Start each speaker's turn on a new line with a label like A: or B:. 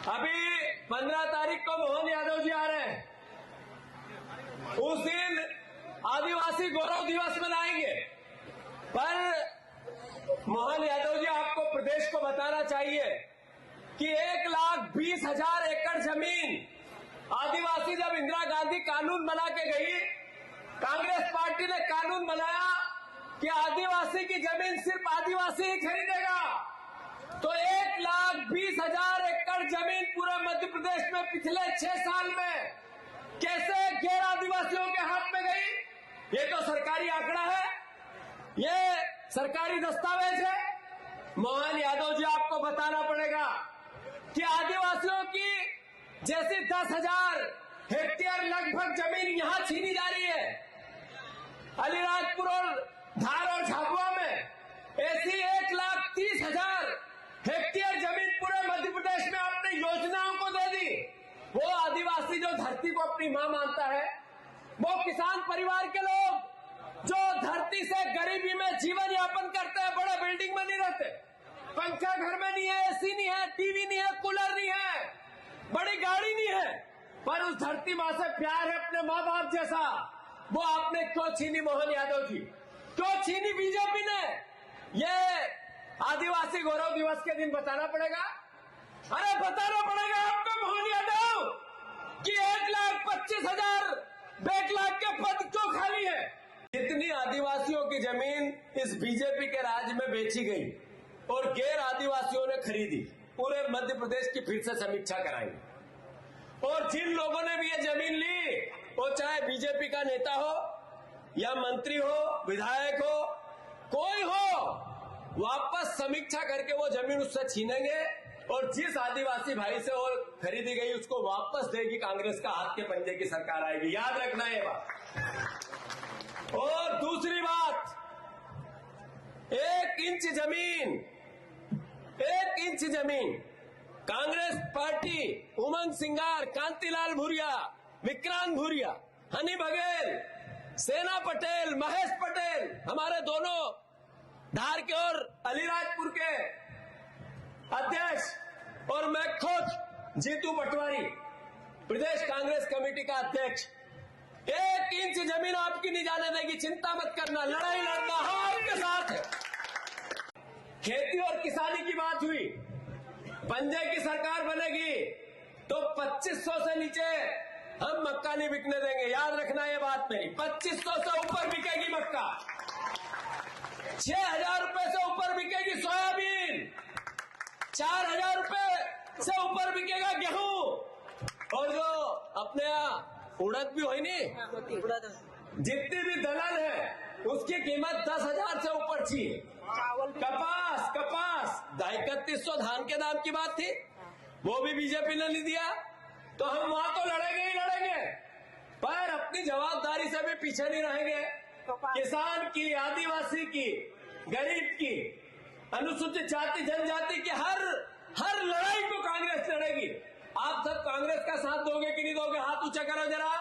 A: अभी 15 तारीख को मोहन यादव जी आ रहे हैं। उस दिन आदिवासी गौरव दिवस मनाएंगे, पर मोहन यादव जी आपको प्रदेश को बताना चाहिए कि 1,20,000 एकड़ जमीन आदिवासी जब इंदिरा गांधी कानून बना के गई, कांग्रेस पार्टी ने कानून बनाया कि आदिवासी की जमीन सिर्फ आदिवासी ही खरीदेगा। तो 1,20,000 एकड़ जमीन पूरे मध्य प्रदेश में पिछले 6 साल में कैसे गैर आदिवासियों के हाथ में गई? ये तो सरकारी आंकड़ा है, ये सरकारी दस्तावेज है। मोहन यादव जी आपको बताना पड़ेगा कि आदिवासियों की जैसी 10,000 हेक्टेयर लगभग जमीन यहां छीनी जा रही है, अलीराजपुर और धार और झाबुआ में ऐसी 1,30,000 हेक्टेयर जमीन पूरे मध्य प्रदेश में आपने योजनाओं को दे दी। वो आदिवासी जो धरती को अपनी मां मानता है, वो किसान परिवार के लोग जो धरती से गरीबी में जीवन यापन करते हैं, बड़े बिल्डिंग में नहीं रहते, पंखा घर में नहीं है, एसी नहीं है, टीवी नहीं है, कूलर नहीं है, बड़ी गाड़ी नहीं है, पर उस धरती मां से प्यार है अपने माँ बाप जैसा। वो आपने क्यों छीनी मोहन यादव जी? क्यों छीनी बीजेपी ने? ये आदिवासी गौरव दिवस के दिन बताना पड़ेगा। अरे बताना पड़ेगा आपको मोहन यादव कि 1,25,000 बैकलॉग के पद क्यों खाली है? कितनी आदिवासियों की जमीन इस बीजेपी के राज में बेची गई और गैर आदिवासियों ने खरीदी? पूरे मध्य प्रदेश की फिर से समीक्षा कराएंगे। और जिन लोगों ने भी ये जमीन ली, वो चाहे बीजेपी का नेता हो या मंत्री हो, विधायक हो, कोई हो, वापस समीक्षा करके वो जमीन उससे छीनेंगे और जिस आदिवासी भाई से वो खरीदी गई उसको वापस देगी कांग्रेस का हाथ के पंजे की सरकार आएगी। याद रखना ये बात। और दूसरी बात, 1 इंच जमीन कांग्रेस पार्टी, उमंग सिंगार, कांतिलाल भूरिया, विक्रांत भूरिया, हनी बघेल, सेना पटेल, महेश पटेल, हमारे दोनों धार के और अलीराजपुर के अध्यक्ष, और मैं खुद जीतू पटवारी, प्रदेश कांग्रेस कमेटी का अध्यक्ष, 1 इंच जमीन आपकी नहीं जाने देगी। चिंता मत करना, लड़ाई लड़ना हम आपके साथ है। खेती और किसानी की बात हुई, पंजे की सरकार बनेगी तो 2,500 से नीचे हम मक्का नहीं बिकने देंगे। याद रखना ये बात मेरी, 2,500 से ऊपर बिकेगी मक्का, 6,000 रुपए से ऊपर बिकेगी सोयाबीन, 4,000 रुपए से ऊपर बिकेगा गेहूं, और जो अपने यहाँ उड़द भी हुई नहीं, जितनी भी दलहन है उसकी कीमत 10,000 से ऊपर थी। कपास 31,200 धान के दाम की बात थी, वो भी बीजेपी ने नहीं दिया। तो हम वहां तो लड़ेंगे ही लड़ेंगे, पर अपनी जवाबदारी से भी पीछे नहीं रहेंगे। किसान की, आदिवासी की, गरीब की, अनुसूचित जाति जनजाति की हर लड़ाई को कांग्रेस लड़ेगी। आप सब कांग्रेस का साथ दोगे कि नहीं दोगे? हाथ ऊंचा करो जरा।